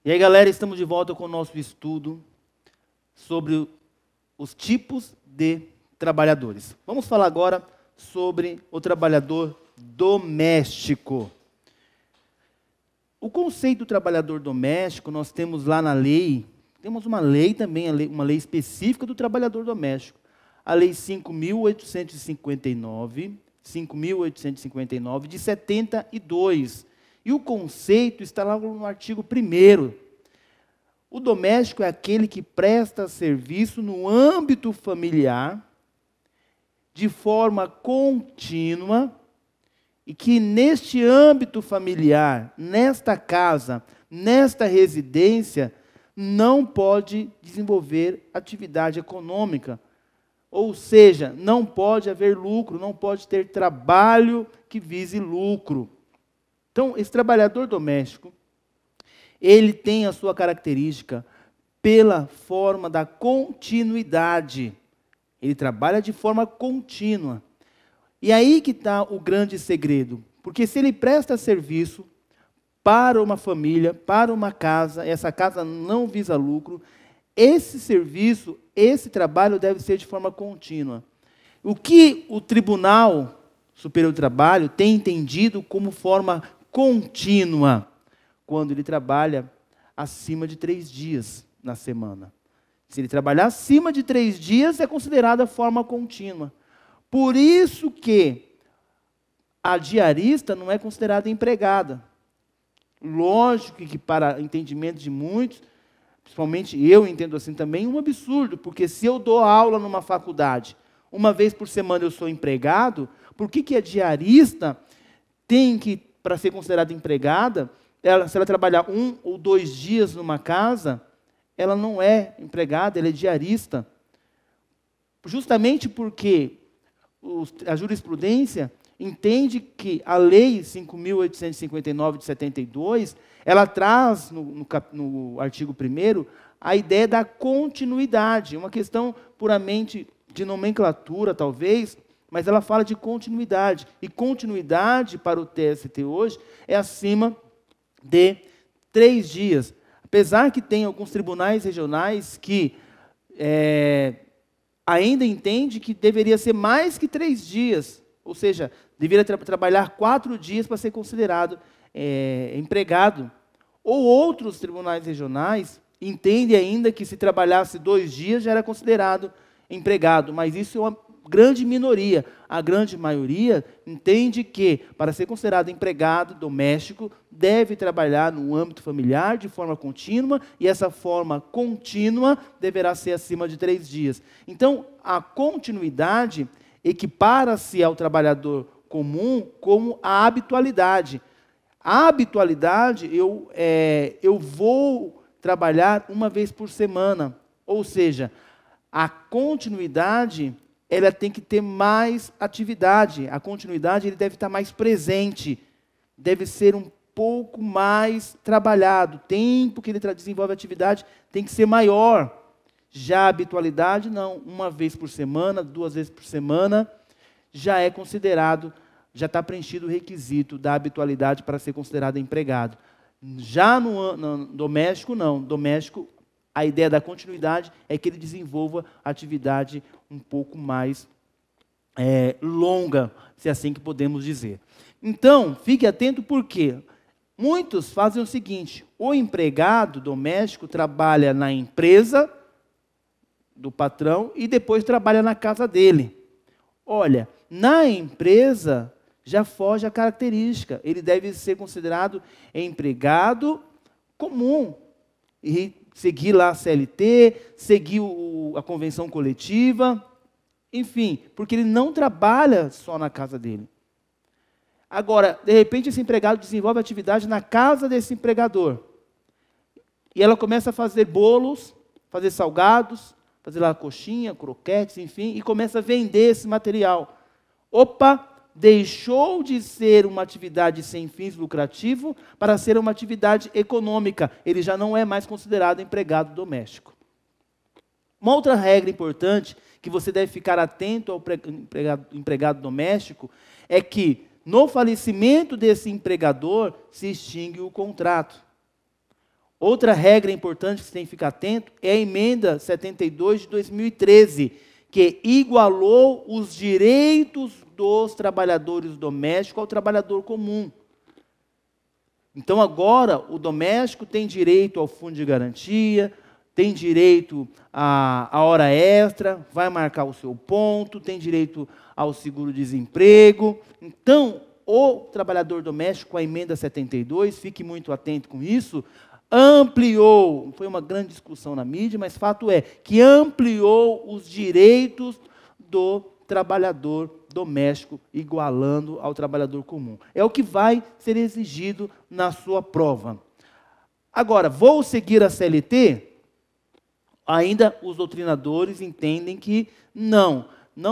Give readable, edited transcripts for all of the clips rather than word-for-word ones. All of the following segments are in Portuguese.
E aí, galera, estamos de volta com o nosso estudo sobre os tipos de trabalhadores. Vamos falar agora sobre o trabalhador doméstico. O conceito do trabalhador doméstico, nós temos lá na lei, temos uma lei também, uma lei específica do trabalhador doméstico. A Lei 5.859, de 72. E o conceito está lá no artigo 1º. O doméstico é aquele que presta serviço no âmbito familiar, de forma contínua, e que neste âmbito familiar, nesta casa, nesta residência, não pode desenvolver atividade econômica. Ou seja, não pode haver lucro, não pode ter trabalho que vise lucro. Então, esse trabalhador doméstico, ele tem a sua característica pela forma da continuidade. Ele trabalha de forma contínua. E aí que está o grande segredo. Porque se ele presta serviço para uma família, para uma casa, e essa casa não visa lucro, esse serviço, esse trabalho deve ser de forma contínua. O que o Tribunal Superior do Trabalho tem entendido como forma contínua? Quando ele trabalha acima de 3 dias na semana. Se ele trabalhar acima de 3 dias, é considerada forma contínua. Por isso que a diarista não é considerada empregada. Lógico que para entendimento de muitos, principalmente eu entendo assim também, um absurdo, porque se eu dou aula numa faculdade, uma vez por semana eu sou empregado, por que a diarista tem que, para ser considerada empregada, se ela trabalhar 1 ou 2 dias numa casa, ela não é empregada, ela é diarista. Justamente porque a jurisprudência entende que a Lei 5.859 de 72, ela traz no artigo 1º a ideia da continuidade, uma questão puramente de nomenclatura, talvez, mas ela fala de continuidade. E continuidade para o TST hoje é acima de 3 dias. Apesar que tem alguns tribunais regionais que ainda entendem que deveria ser mais que 3 dias, ou seja, deveria trabalhar 4 dias para ser considerado empregado. Ou outros tribunais regionais entendem ainda que se trabalhasse 2 dias já era considerado empregado, mas isso é uma grande minoria. A grande maioria entende que, para ser considerado empregado doméstico, deve trabalhar no âmbito familiar de forma contínua, e essa forma contínua deverá ser acima de 3 dias. Então, a continuidade equipara-se ao trabalhador comum como a habitualidade. A habitualidade, eu vou trabalhar uma vez por semana, ou seja, a continuidade, ela tem que ter mais atividade. A continuidade, ele deve estar mais presente, deve ser um pouco mais trabalhado. O tempo que ele desenvolve a atividade tem que ser maior. Já a habitualidade, não. Uma vez por semana, 2 vezes por semana, já é considerado, já está preenchido o requisito da habitualidade para ser considerado empregado. Já no doméstico, não. Doméstico, a ideia da continuidade é que ele desenvolva atividade um pouco mais longa, se é assim que podemos dizer. Então, fique atento porque muitos fazem o seguinte: o empregado doméstico trabalha na empresa do patrão e depois trabalha na casa dele. Olha, na empresa já foge a característica, ele deve ser considerado empregado comum e seguir lá a CLT, seguir a convenção coletiva, enfim, porque ele não trabalha só na casa dele. Agora, de repente, esse empregado desenvolve atividade na casa desse empregador. E ela começa a fazer bolos, fazer salgados, fazer lá coxinha, croquetes, enfim, e começa a vender esse material. Opa! Deixou de ser uma atividade sem fins lucrativos para ser uma atividade econômica. Ele já não é mais considerado empregado doméstico. Uma outra regra importante que você deve ficar atento ao empregado doméstico é que, no falecimento desse empregador, se extingue o contrato. Outra regra importante que você tem que ficar atento é a emenda 72 de 2013, que igualou os direitos dos trabalhadores domésticos ao trabalhador comum. Então agora o doméstico tem direito ao fundo de garantia, tem direito à hora extra, vai marcar o seu ponto, tem direito ao seguro-desemprego. Então, o trabalhador doméstico, com a emenda 72, fique muito atento com isso, ampliou, foi uma grande discussão na mídia, mas fato é que ampliou os direitos do trabalhador doméstico, igualando ao trabalhador comum. É o que vai ser exigido na sua prova. Agora, vou seguir a CLT? Ainda os doutrinadores entendem que não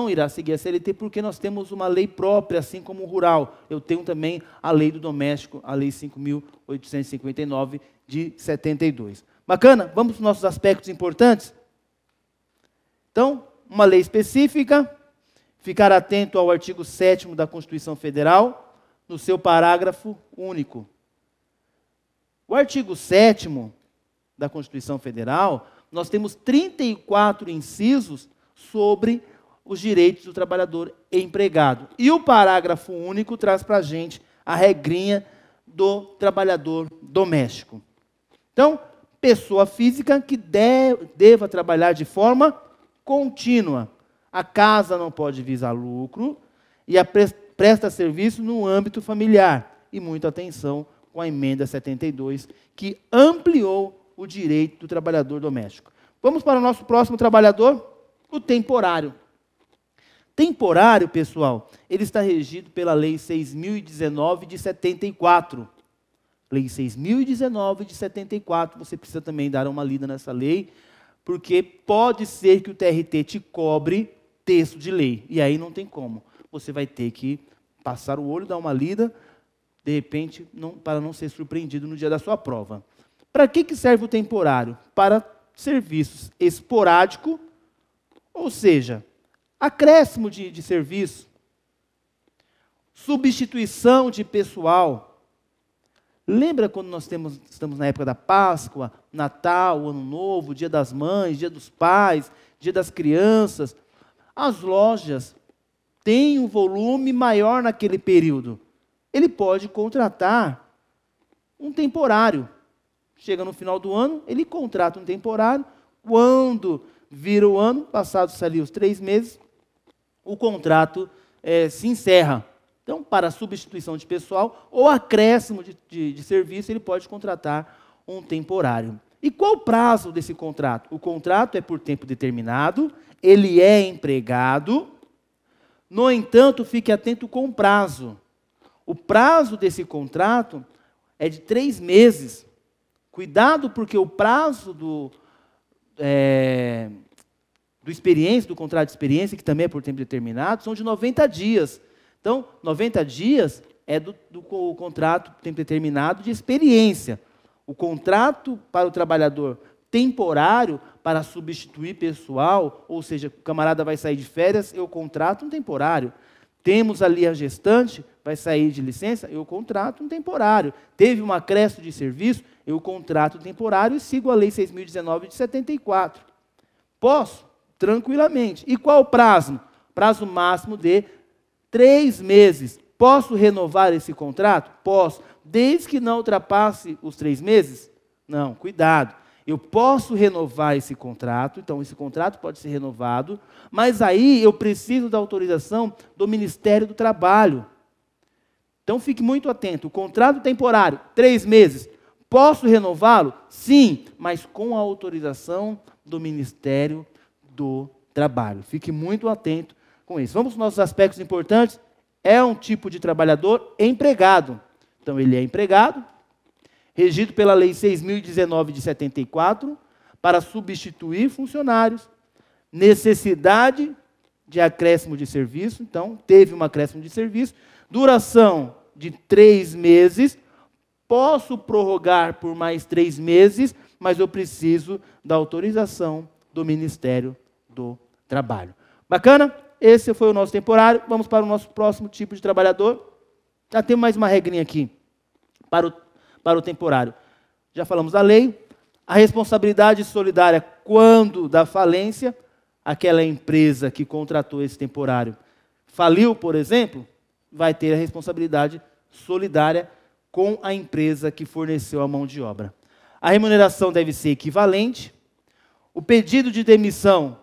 irá seguir a CLT porque nós temos uma lei própria, assim como o rural. Eu tenho também a lei do doméstico, a lei 5.859 de 72. Bacana? Vamos para os nossos aspectos importantes? Então, uma lei específica, ficar atento ao artigo 7º da Constituição Federal, no seu parágrafo único. O artigo 7º da Constituição Federal, nós temos 34 incisos sobre os direitos do trabalhador empregado. E o parágrafo único traz para a gente a regrinha do trabalhador doméstico. Então, pessoa física que deva trabalhar de forma contínua. A casa não pode visar lucro e presta serviço no âmbito familiar. E muita atenção com a emenda 72, que ampliou o direito do trabalhador doméstico. Vamos para o nosso próximo trabalhador, o temporário. Temporário, pessoal, ele está regido pela Lei 6.019 de 74. Lei 6.019 de 74, você precisa também dar uma lida nessa lei, porque pode ser que o TRT te cobre texto de lei, e aí não tem como. Você vai ter que passar o olho, dar uma lida, de repente, para não ser surpreendido no dia da sua prova. Para que serve o temporário? Para serviços esporádicos, ou seja, acréscimo de serviço, substituição de pessoal. Lembra quando nós estamos na época da Páscoa, Natal, Ano Novo, Dia das Mães, Dia dos Pais, Dia das Crianças? As lojas têm um volume maior naquele período. Ele pode contratar um temporário. Chega no final do ano, ele contrata um temporário. Quando vira o ano, passados ali os 3 meses, o contrato se encerra. Então, para substituição de pessoal ou acréscimo de serviço, ele pode contratar um temporário. E qual o prazo desse contrato? O contrato é por tempo determinado, ele é empregado. No entanto, fique atento com o prazo. O prazo desse contrato é de 3 meses. Cuidado, porque o prazo do contrato de experiência, que também é por tempo determinado, são de 90 dias. Então, 90 dias é do contrato tempo determinado de experiência. O contrato para o trabalhador temporário, para substituir pessoal, ou seja, o camarada vai sair de férias, eu contrato um temporário. Temos ali a gestante, vai sair de licença, eu contrato um temporário. Teve um acréscimo de serviço, eu contrato um temporário e sigo a Lei 6.019 de 74. Posso? Tranquilamente. E qual o prazo? Prazo máximo de 3 meses. Posso renovar esse contrato? Posso. Desde que não ultrapasse os 3 meses? Não, cuidado. Eu posso renovar esse contrato, então esse contrato pode ser renovado, mas aí eu preciso da autorização do Ministério do Trabalho. Então fique muito atento. O contrato temporário, 3 meses. Posso renová-lo? Sim, mas com a autorização do Ministério do Trabalho. Fique muito atento com isso. Vamos para os nossos aspectos importantes. É um tipo de trabalhador empregado. Então, ele é empregado, regido pela Lei 6.019 de 74, para substituir funcionários. Necessidade de acréscimo de serviço. Então, teve um acréscimo de serviço. Duração de 3 meses. Posso prorrogar por mais 3 meses, mas eu preciso da autorização do Ministério do Trabalho. Bacana? Esse foi o nosso temporário. Vamos para o nosso próximo tipo de trabalhador. Já temos mais uma regrinha aqui para o temporário. Já falamos da lei, A responsabilidade solidária, quando da falência, aquela empresa que contratou esse temporário faliu, por exemplo, vai ter a responsabilidade solidária com a empresa que forneceu a mão de obra. A remuneração deve ser equivalente. O pedido de demissão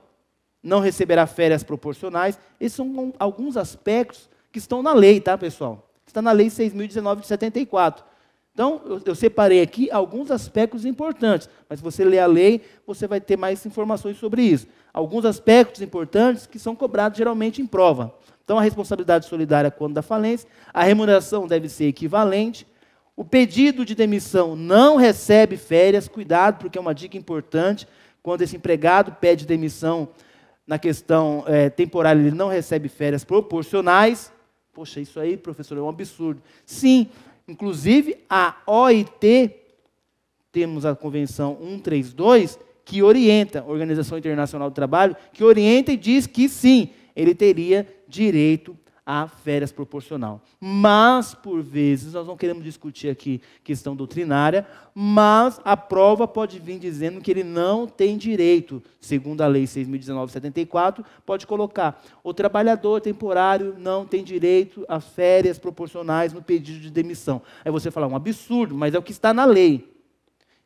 não receberá férias proporcionais. Esses são alguns aspectos que estão na lei, tá, pessoal? Está na Lei 6.019 de 74. Então, eu separei aqui alguns aspectos importantes, mas se você ler a lei, você vai ter mais informações sobre isso. Alguns aspectos importantes que são cobrados geralmente em prova. Então, a responsabilidade solidária quando da falência, a remuneração deve ser equivalente, o pedido de demissão não recebe férias, cuidado, porque é uma dica importante, quando esse empregado pede demissão na questão temporária, ele não recebe férias proporcionais. Poxa, isso aí, professor, é um absurdo. Sim, inclusive a OIT, temos a Convenção 132, que orienta, a Organização Internacional do Trabalho, que orienta e diz que sim, ele teria direito a férias proporcional. Mas, por vezes, nós não queremos discutir aqui questão doutrinária, mas a prova pode vir dizendo que ele não tem direito, segundo a Lei 6.019 de 74, pode colocar, o trabalhador temporário não tem direito a férias proporcionais no pedido de demissão. Aí você fala, um absurdo, mas é o que está na lei.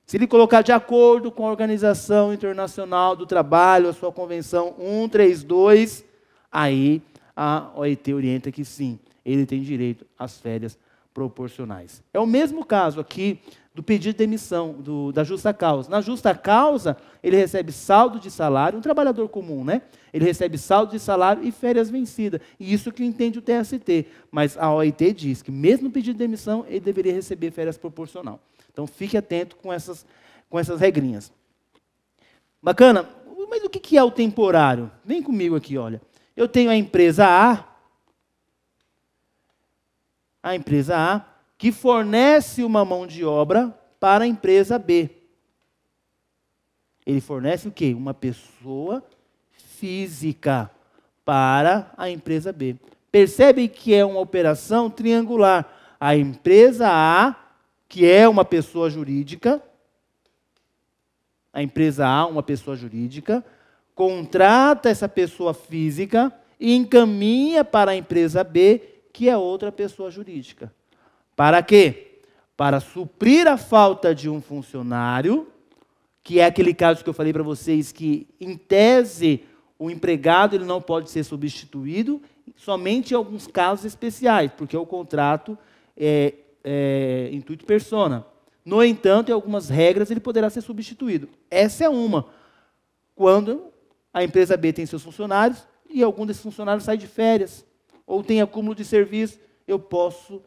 Se ele colocar de acordo com a Organização Internacional do Trabalho, a sua Convenção 132, aí a OIT orienta que sim, ele tem direito às férias proporcionais. É o mesmo caso aqui do pedido de demissão, da justa causa. Na justa causa, ele recebe saldo de salário, um trabalhador comum, né? Ele recebe saldo de salário e férias vencidas. E isso que entende o TST. Mas a OIT diz que mesmo no pedido de demissão, ele deveria receber férias proporcional. Então, fique atento com essas regrinhas. Bacana? Mas o que é o temporário? Vem comigo aqui, olha. Eu tenho a empresa A, que fornece uma mão de obra para a empresa B. Ele fornece o quê? Uma pessoa física para a empresa B. Percebe que é uma operação triangular. A empresa A, que é uma pessoa jurídica, contrata essa pessoa física e encaminha para a empresa B, que é outra pessoa jurídica. Para quê? Para suprir a falta de um funcionário, que é aquele caso que eu falei para vocês, que, em tese, o empregado ele não pode ser substituído, somente em alguns casos especiais, porque o contrato é intuito persona. No entanto, em algumas regras, ele poderá ser substituído. Essa é uma. Quando a empresa B tem seus funcionários e algum desses funcionários sai de férias ou tem acúmulo de serviço, eu posso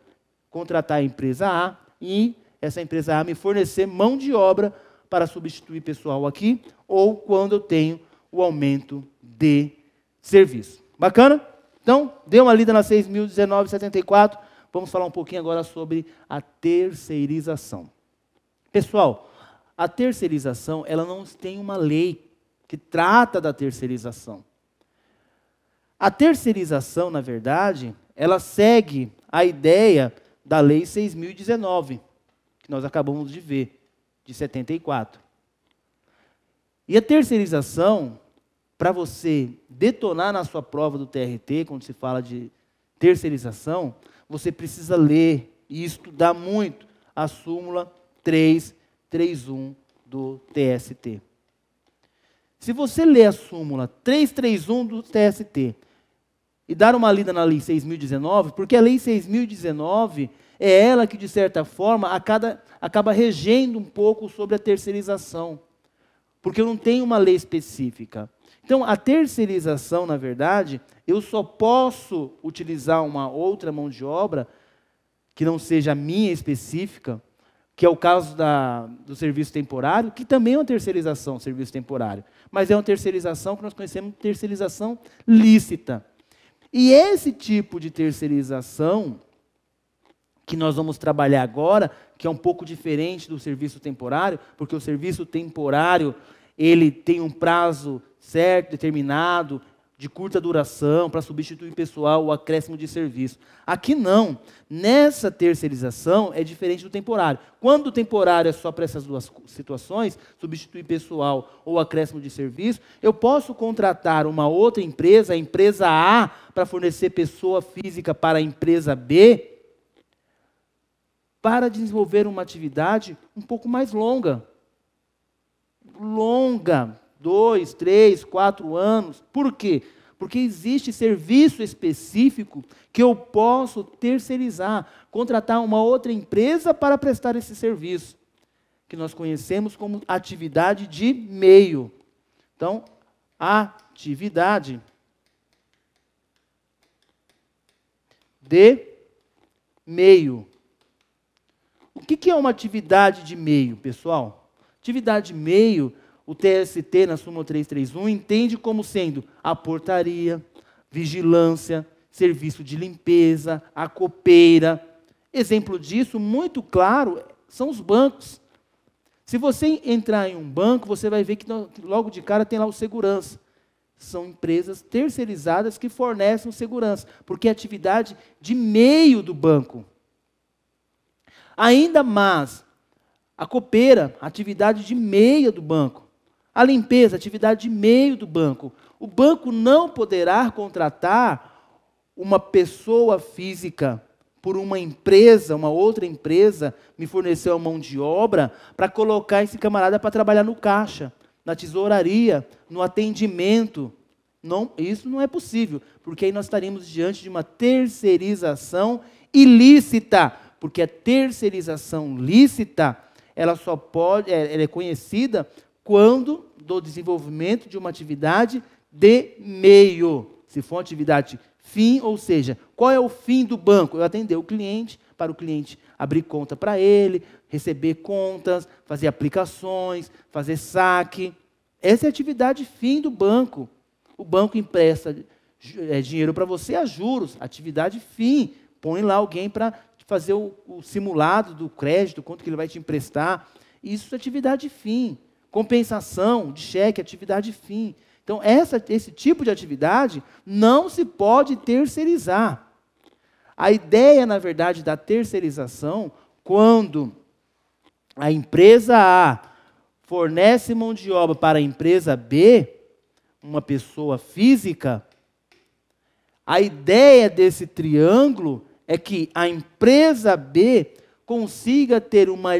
contratar a empresa A e essa empresa A me fornecer mão de obra para substituir pessoal aqui, ou quando eu tenho o aumento de serviço. Bacana? Então, dê uma lida na 6.019/74. Vamos falar um pouquinho agora sobre a terceirização. Pessoal, a terceirização, ela não tem uma lei que trata da terceirização. A terceirização, na verdade, ela segue a ideia da Lei 6.019, que nós acabamos de ver, de 74. E a terceirização, para você detonar na sua prova do TRT, quando se fala de terceirização, você precisa ler e estudar muito a súmula 331 do TST. Se você ler a súmula 331 do TST e dar uma lida na Lei 6.019, porque a Lei 6.019 é ela que, de certa forma, acaba regendo um pouco sobre a terceirização, porque eu não tenho uma lei específica. Então, a terceirização, na verdade, eu só posso utilizar uma outra mão de obra que não seja a minha específica, que é o caso do serviço temporário, que também é uma terceirização, serviço temporário. Mas é uma terceirização que nós conhecemos de terceirização lícita. E esse tipo de terceirização, que nós vamos trabalhar agora, que é um pouco diferente do serviço temporário, porque o serviço temporário, ele tem um prazo certo, determinado, de curta duração, para substituir pessoal ou acréscimo de serviço. Aqui não. Nessa terceirização é diferente do temporário. Quando o temporário é só para essas duas situações, substituir pessoal ou acréscimo de serviço, eu posso contratar uma outra empresa, a empresa A, para fornecer pessoa física para a empresa B, para desenvolver uma atividade um pouco mais longa. Longa. 2, 3, 4 anos. Por quê? Porque existe serviço específico que eu posso terceirizar, contratar uma outra empresa para prestar esse serviço, que nós conhecemos como atividade de meio. Então, atividade de meio. O que é uma atividade de meio, pessoal? Atividade de meio, o TST, na súmula 331, entende como sendo a portaria, vigilância, serviço de limpeza, a copeira. Exemplo disso, muito claro, são os bancos. Se você entrar em um banco, você vai ver que logo de cara tem lá o segurança. São empresas terceirizadas que fornecem o segurança, porque é atividade de meio do banco. Ainda mais, a copeira, atividade de meia do banco. A limpeza, atividade de meio do banco. O banco não poderá contratar uma pessoa física por uma empresa, uma outra empresa, me forneceu a mão de obra para colocar esse camarada para trabalhar no caixa, na tesouraria, no atendimento. Não, isso não é possível, porque aí nós estaríamos diante de uma terceirização ilícita, porque a terceirização lícita, ela só pode, ela é conhecida quando do desenvolvimento de uma atividade de meio. Se for uma atividade fim, ou seja, qual é o fim do banco? Eu atender o cliente, para o cliente abrir conta para ele, receber contas, fazer aplicações, fazer saque. Essa é a atividade fim do banco. O banco empresta dinheiro para você a juros, atividade fim. Põe lá alguém para fazer o simulado do crédito, quanto que ele vai te emprestar. Isso é atividade fim. Compensação de cheque, atividade fim. Então, esse tipo de atividade não se pode terceirizar. A ideia, na verdade, da terceirização, quando a empresa A fornece mão de obra para a empresa B, uma pessoa física, a ideia desse triângulo é que a empresa B consiga ter uma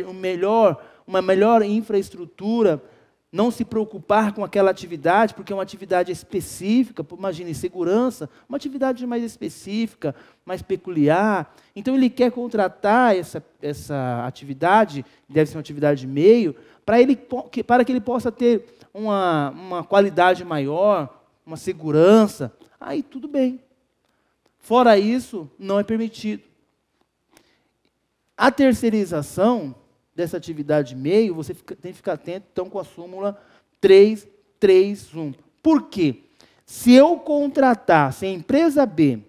melhor infraestrutura, não se preocupar com aquela atividade, porque é uma atividade específica, imagine, segurança, uma atividade mais específica, mais peculiar. Então, ele quer contratar essa atividade, deve ser uma atividade de meio, para que ele possa ter uma qualidade maior, uma segurança. Aí, tudo bem. Fora isso, não é permitido. A terceirização dessa atividade de meio, você tem que ficar atento, então, com a súmula 331. Por quê? Se eu contratar, se a empresa B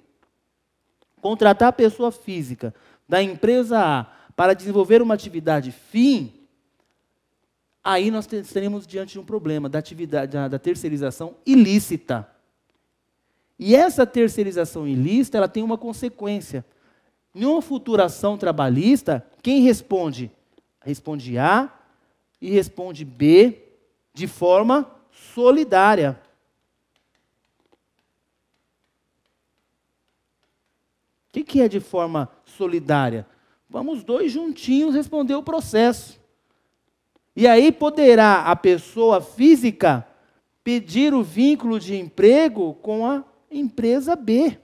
contratar a pessoa física da empresa A para desenvolver uma atividade fim, aí nós estaremos diante de um problema da terceirização ilícita. E essa terceirização ilícita, ela tem uma consequência. Em uma futura ação trabalhista, quem responde? Responde A e responde B de forma solidária. O que é de forma solidária? Vamos dois juntinhos responder o processo. E aí poderá a pessoa física pedir o vínculo de emprego com a empresa B.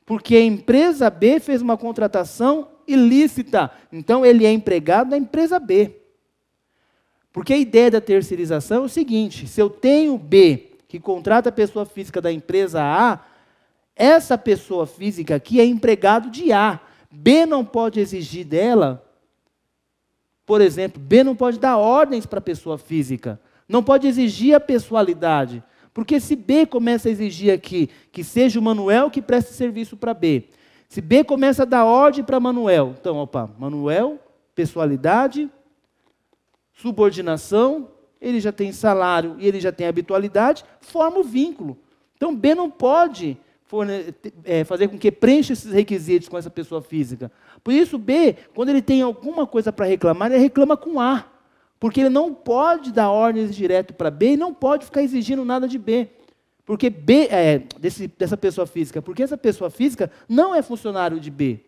Porque a empresa B fez uma contratação ilícita. Então, ele é empregado da empresa B. Porque a ideia da terceirização é o seguinte: se eu tenho B, que contrata a pessoa física da empresa A, essa pessoa física aqui é empregado de A. B não pode exigir dela, por exemplo, B não pode dar ordens para a pessoa física, não pode exigir a pessoalidade. Porque se B começa a exigir aqui que seja o Manuel que preste serviço para B, se B começa a dar ordem para Manuel, então, Manuel, pessoalidade, subordinação, ele já tem salário e ele já tem habitualidade, forma o vínculo. Então, B não pode fazer com que preencha esses requisitos com essa pessoa física. Por isso, B, quando ele tem alguma coisa para reclamar, ele reclama com A. Porque ele não pode dar ordens direto para B e não pode ficar exigindo nada de B. Porque B dessa pessoa física. Porque essa pessoa física não é funcionário de B.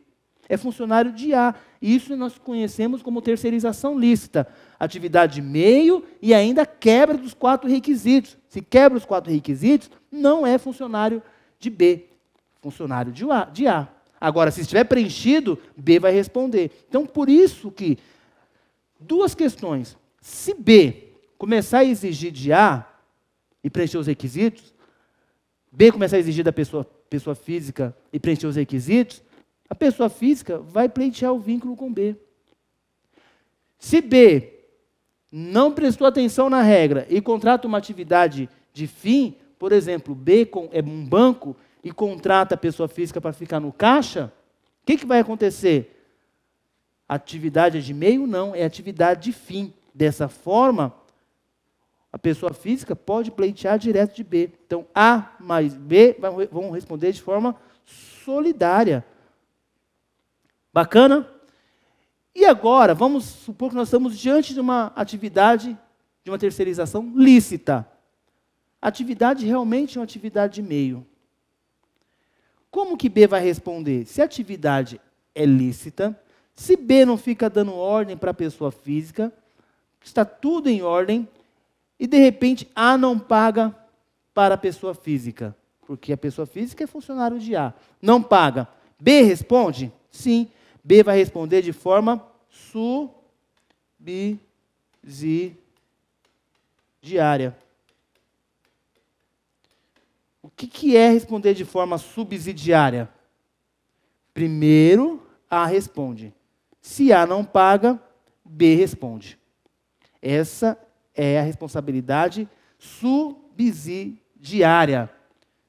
É funcionário de A. E isso nós conhecemos como terceirização lícita. Atividade meio e ainda quebra dos 4 requisitos. Se quebra os 4 requisitos, não é funcionário de B. Funcionário de A. Agora, se estiver preenchido, B vai responder. Então, por isso que 2 questões. Se B começar a exigir de A e preencher os requisitos, B começar a exigir da pessoa física e preencher os requisitos, a pessoa física vai pleitear o vínculo com B. Se B não prestou atenção na regra e contrata uma atividade de fim, por exemplo, B é um banco e contrata a pessoa física para ficar no caixa, o que vai acontecer? A atividade é de meio? Não, é atividade de fim. Dessa forma, a pessoa física pode pleitear direto de B. Então, A mais B vão responder de forma solidária. Bacana? E agora, vamos supor que nós estamos diante de uma atividade, de uma terceirização lícita. A atividade realmente é uma atividade de meio. Como que B vai responder? Se a atividade é lícita, se B não fica dando ordem para a pessoa física, está tudo em ordem, e de repente A não paga para a pessoa física, porque a pessoa física é funcionário de A. Não paga. B responde? Sim. B vai responder de forma subsidiária. O que é responder de forma subsidiária? Primeiro, A responde. Se A não paga, B responde. Essa é a responsabilidade subsidiária.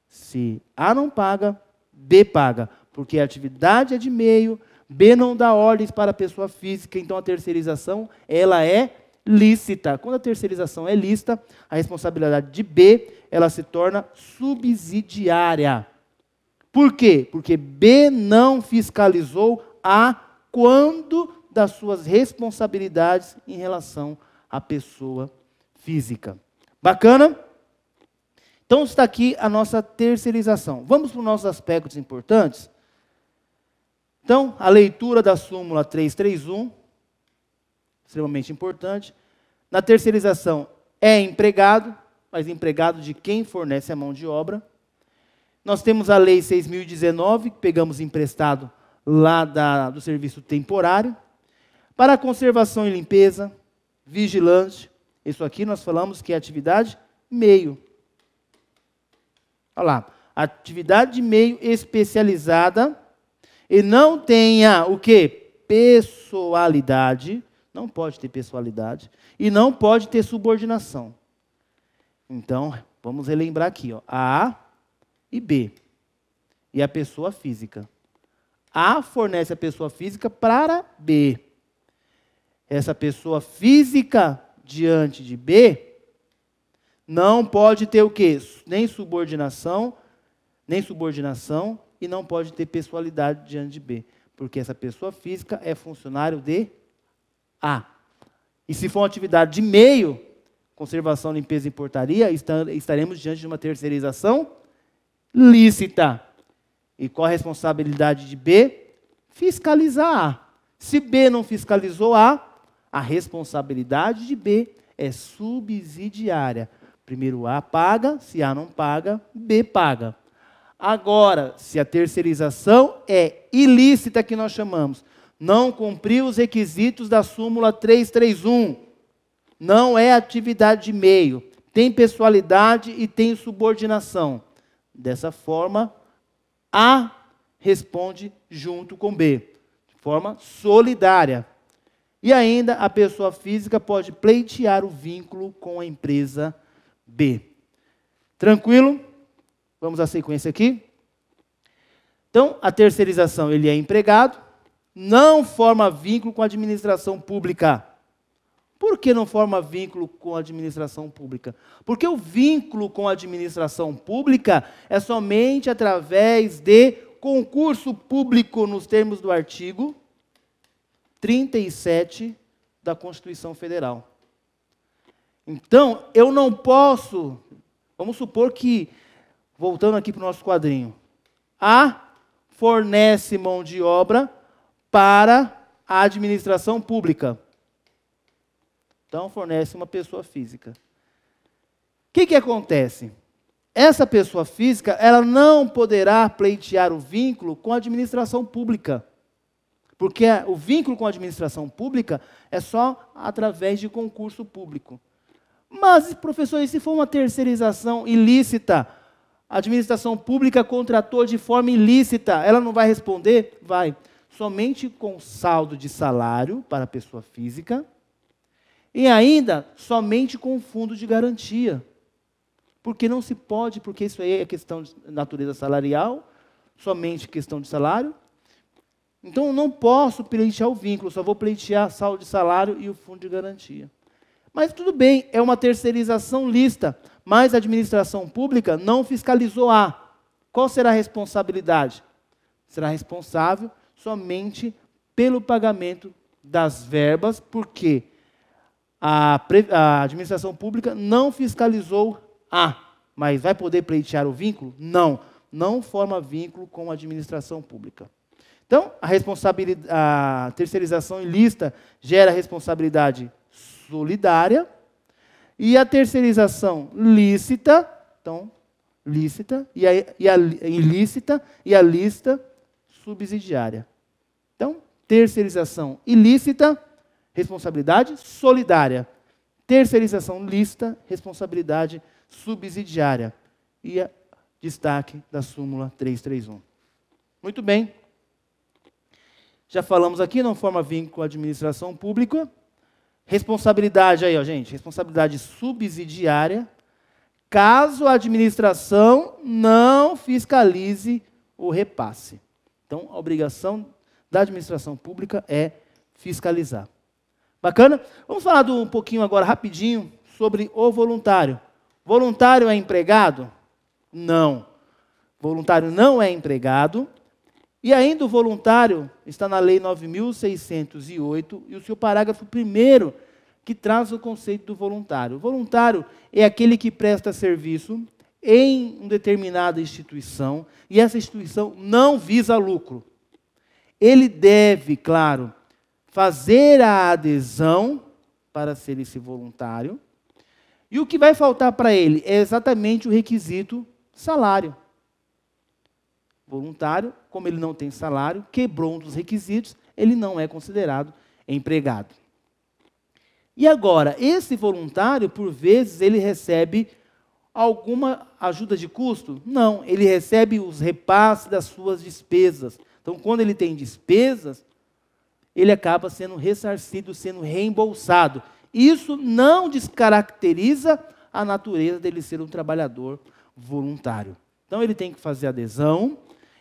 Se A não paga, B paga. Porque a atividade é de meio, B não dá ordens para a pessoa física, então a terceirização ela é lícita. Quando a terceirização é lícita, a responsabilidade de B ela se torna subsidiária. Por quê? Porque B não fiscalizou A quando das suas responsabilidades em relação à pessoa física. Bacana? Então está aqui a nossa terceirização. Vamos para os nossos aspectos importantes? Então, a leitura da súmula 331, extremamente importante. Na terceirização é empregado, mas empregado de quem fornece a mão de obra. Nós temos a lei 6.019, que pegamos emprestado lá do serviço temporário. Para a conservação e limpeza, vigilante, isso aqui nós falamos que é atividade meio. Olha lá, atividade de meio especializada e não tenha o quê? Pessoalidade, não pode ter pessoalidade, e não pode ter subordinação. Então, vamos relembrar aqui, ó, A e B, e a pessoa física. A fornece a pessoa física para B. Essa pessoa física diante de B não pode ter o quê? Nem subordinação e não pode ter pessoalidade diante de B, porque essa pessoa física é funcionário de A. E se for uma atividade de meio, conservação, limpeza e portaria, estaremos diante de uma terceirização lícita. E qual a responsabilidade de B? Fiscalizar A. Se B não fiscalizou A responsabilidade de B é subsidiária. Primeiro A paga, se A não paga, B paga. Agora, se a terceirização é ilícita, que nós chamamos, não cumpriu os requisitos da súmula 331, não é atividade de meio, tem pessoalidade e tem subordinação. Dessa forma, A responde junto com B, de forma solidária. E ainda a pessoa física pode pleitear o vínculo com a empresa B. Tranquilo? Vamos à sequência aqui. Então, a terceirização, ele é empregado, não forma vínculo com a administração pública. Por que não forma vínculo com a administração pública? Porque o vínculo com a administração pública é somente através de concurso público, nos termos do artigo 37 da Constituição Federal. Então, eu não posso, vamos supor que, voltando aqui para o nosso quadrinho, A fornece mão de obra para a administração pública. Então, fornece uma pessoa física. O que acontece? Essa pessoa física, ela não poderá pleitear o vínculo com a administração pública. Porque o vínculo com a administração pública é só através de concurso público. Mas, professor, e se for uma terceirização ilícita? A administração pública contratou de forma ilícita, ela não vai responder? Vai. Somente com saldo de salário para a pessoa física e ainda somente com fundo de garantia. Porque não se pode, porque isso aí é questão de natureza salarial, somente questão de salário. Então, eu não posso pleitear o vínculo, só vou pleitear saldo de salário e o fundo de garantia. Mas tudo bem, é uma terceirização lícita, mas a administração pública não fiscalizou A. Qual será a responsabilidade? Será responsável somente pelo pagamento das verbas, porque a administração pública não fiscalizou A. Mas vai poder pleitear o vínculo? Não, não forma vínculo com a administração pública. Então, a terceirização ilícita gera responsabilidade solidária e a terceirização lícita, então, lícita, e a ilícita e a lícita subsidiária. Então, terceirização ilícita, responsabilidade solidária. Terceirização lícita, responsabilidade subsidiária. E destaque da súmula 331. Muito bem. Já falamos aqui, não forma vínculo com a administração pública. Responsabilidade aí, ó, gente, responsabilidade subsidiária, caso a administração não fiscalize o repasse. Então, a obrigação da administração pública é fiscalizar. Bacana? Vamos falar um pouquinho agora, rapidinho, sobre o voluntário. Voluntário é empregado? Não. Voluntário não é empregado. E ainda o voluntário está na Lei 9.608, e o seu parágrafo 1º, que traz o conceito do voluntário. O voluntário é aquele que presta serviço em uma determinada instituição, e essa instituição não visa lucro. Ele deve, claro, fazer a adesão para ser esse voluntário, e o que vai faltar para ele é exatamente o requisito salário. Voluntário, como ele não tem salário, quebrou um dos requisitos, ele não é considerado empregado. E agora, esse voluntário, por vezes, ele recebe alguma ajuda de custo? Não, ele recebe os repasses das suas despesas. Então, quando ele tem despesas, ele acaba sendo ressarcido, sendo reembolsado. Isso não descaracteriza a natureza dele ser um trabalhador voluntário. Então, ele tem que fazer adesão.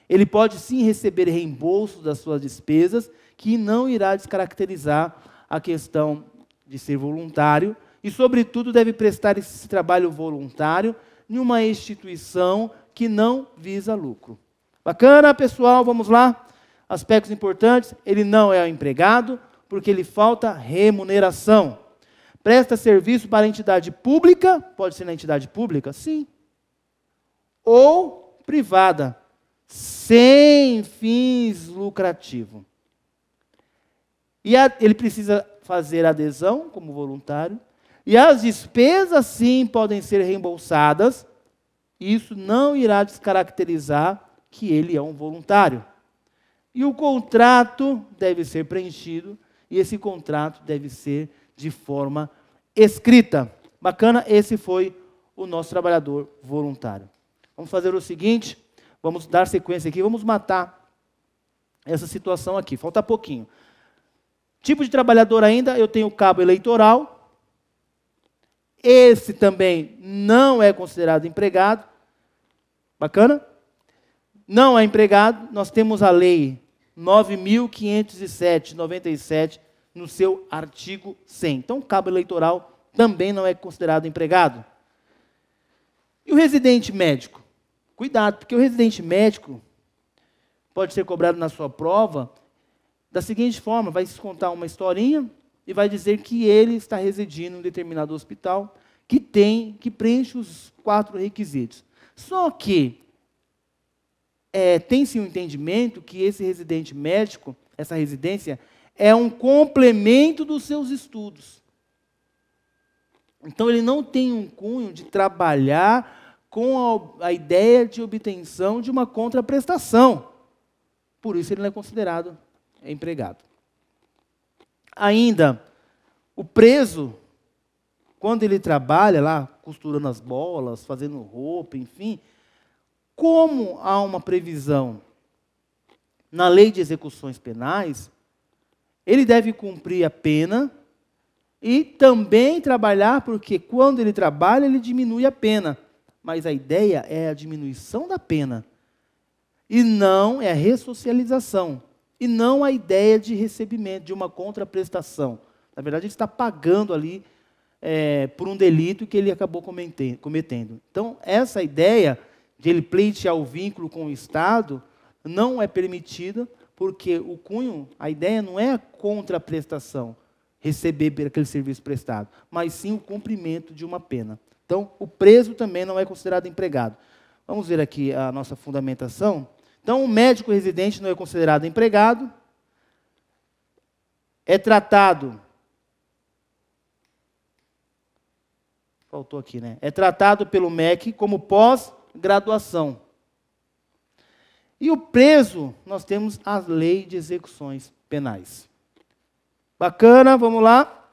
Ele pode sim receber reembolso das suas despesas, que não irá descaracterizar a questão de ser voluntário, e, sobretudo, deve prestar esse trabalho voluntário em uma instituição que não visa lucro. Bacana, pessoal? Vamos lá? Aspectos importantes: ele não é empregado, porque lhe falta remuneração. Presta serviço para a entidade pública, pode ser na entidade pública? Sim. Ou privada, sem fins lucrativos. E ele precisa fazer adesão como voluntário, e as despesas sim podem ser reembolsadas. Isso não irá descaracterizar que ele é um voluntário. E o contrato deve ser preenchido, e esse contrato deve ser de forma escrita. Bacana? Esse foi o nosso trabalhador voluntário. Vamos fazer o seguinte. Vamos dar sequência aqui, vamos matar essa situação aqui. Falta pouquinho. Tipo de trabalhador ainda, eu tenho o cabo eleitoral. Esse também não é considerado empregado. Bacana? Não é empregado. Nós temos a lei 9.507/97, no seu artigo 100. Então, o cabo eleitoral também não é considerado empregado. E o residente médico? Cuidado, porque o residente médico pode ser cobrado na sua prova da seguinte forma: vai se contar uma historinha e vai dizer que ele está residindo em um determinado hospital que preenche os 4 requisitos. Só que tem-se um entendimento que esse residente médico, essa residência, é um complemento dos seus estudos. Então, ele não tem um cunho de trabalhar com a ideia de obtenção de uma contraprestação. Por isso, ele não é considerado empregado. Ainda, o preso, quando ele trabalha lá, costurando as bolas, fazendo roupa, enfim, como há uma previsão na lei de execuções penais, ele deve cumprir a pena e também trabalhar, porque quando ele trabalha, ele diminui a pena. Mas a ideia é a diminuição da pena, e não é a ressocialização, e não a ideia de recebimento, de uma contraprestação. Na verdade, ele está pagando ali por um delito que ele acabou cometendo. Então, essa ideia de ele pleitear o vínculo com o Estado não é permitida, porque o cunho, a ideia não é a contraprestação, receber por aquele serviço prestado, mas sim o cumprimento de uma pena. Então, o preso também não é considerado empregado. Vamos ver aqui a nossa fundamentação. Então, o médico residente não é considerado empregado, é tratado, faltou aqui, né? É tratado pelo MEC como pós-graduação. E o preso, nós temos a lei de execuções penais. Bacana, vamos lá.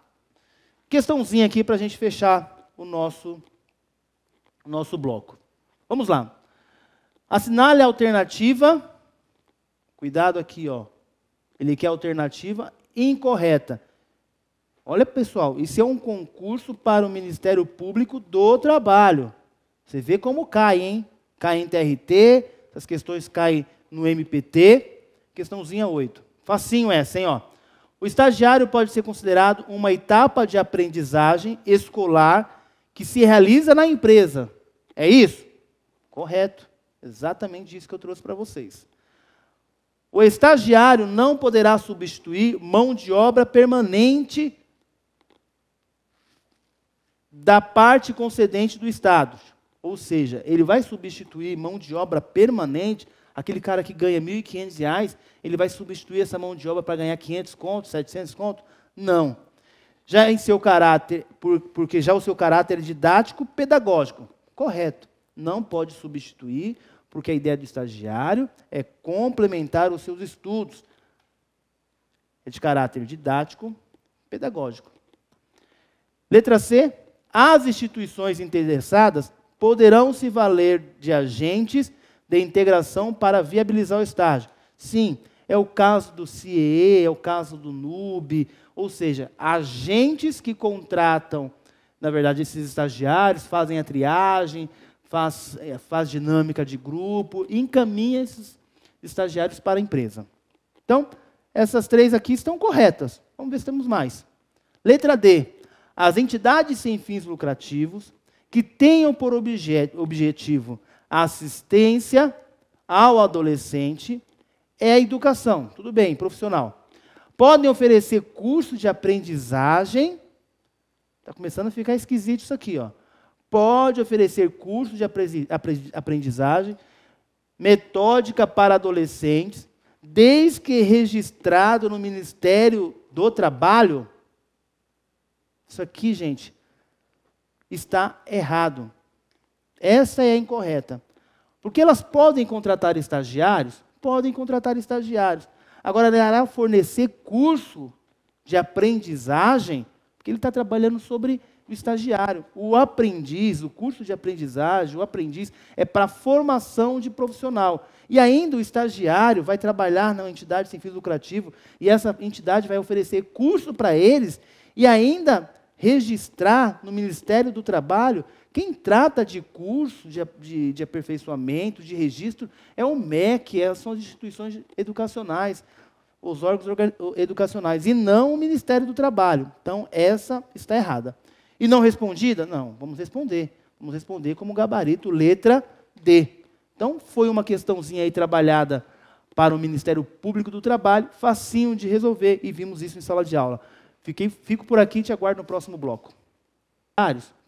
Questãozinha aqui para a gente fechar o nosso bloco. Vamos lá. Assinale a alternativa. Cuidado aqui, ó. Ele quer alternativa incorreta. Olha, pessoal, isso é um concurso para o Ministério Público do Trabalho. Você vê como cai, hein? Cai em TRT, essas questões caem no MPT. Questãozinha 8. Facinho essa, hein? Ó. O estagiário pode ser considerado uma etapa de aprendizagem escolar que se realiza na empresa. É isso? Correto. Exatamente isso que eu trouxe para vocês. O estagiário não poderá substituir mão de obra permanente da parte concedente do Estado. Ou seja, ele vai substituir mão de obra permanente, aquele cara que ganha R$ 1.500, ele vai substituir essa mão de obra para ganhar 500 conto, 700 conto? Não. Já em seu caráter, porque já o seu caráter é didático, pedagógico. Correto. Não pode substituir, porque a ideia do estagiário é complementar os seus estudos. É de caráter didático, pedagógico. Letra C. As instituições interessadas poderão se valer de agentes de integração para viabilizar o estágio. Sim, é o caso do CIEE, é o caso do NUB, ou seja, agentes que contratam, na verdade, esses estagiários, fazem a triagem, faz dinâmica de grupo, encaminha esses estagiários para a empresa. Então, essas 3 aqui estão corretas. Vamos ver se temos mais. Letra D. As entidades sem fins lucrativos que tenham por objetivo a assistência ao adolescente é a educação. Tudo bem, profissional. Podem oferecer curso de aprendizagem. Está começando a ficar esquisito isso aqui, ó. Pode oferecer curso de aprendizagem metódica para adolescentes, desde que registrado no Ministério do Trabalho. Isso aqui, gente, está errado. Essa é a incorreta. Porque elas podem contratar estagiários? Podem contratar estagiários. Agora, ela fornecer curso de aprendizagem, porque ele está trabalhando sobre o estagiário. O aprendiz, o curso de aprendizagem, o aprendiz é para formação de profissional. E ainda o estagiário vai trabalhar na entidade sem fins lucrativos e essa entidade vai oferecer curso para eles e ainda registrar no Ministério do Trabalho. Quem trata de curso, de aperfeiçoamento, de registro, é o MEC, são as instituições educacionais. os órgãos educacionais, e não o Ministério do Trabalho. Então, essa está errada. E não respondida? Não, vamos responder. Vamos responder como gabarito, letra D. Então, foi uma questãozinha aí trabalhada para o Ministério Público do Trabalho, facinho de resolver, e vimos isso em sala de aula. Fico por aqui e te aguardo no próximo bloco.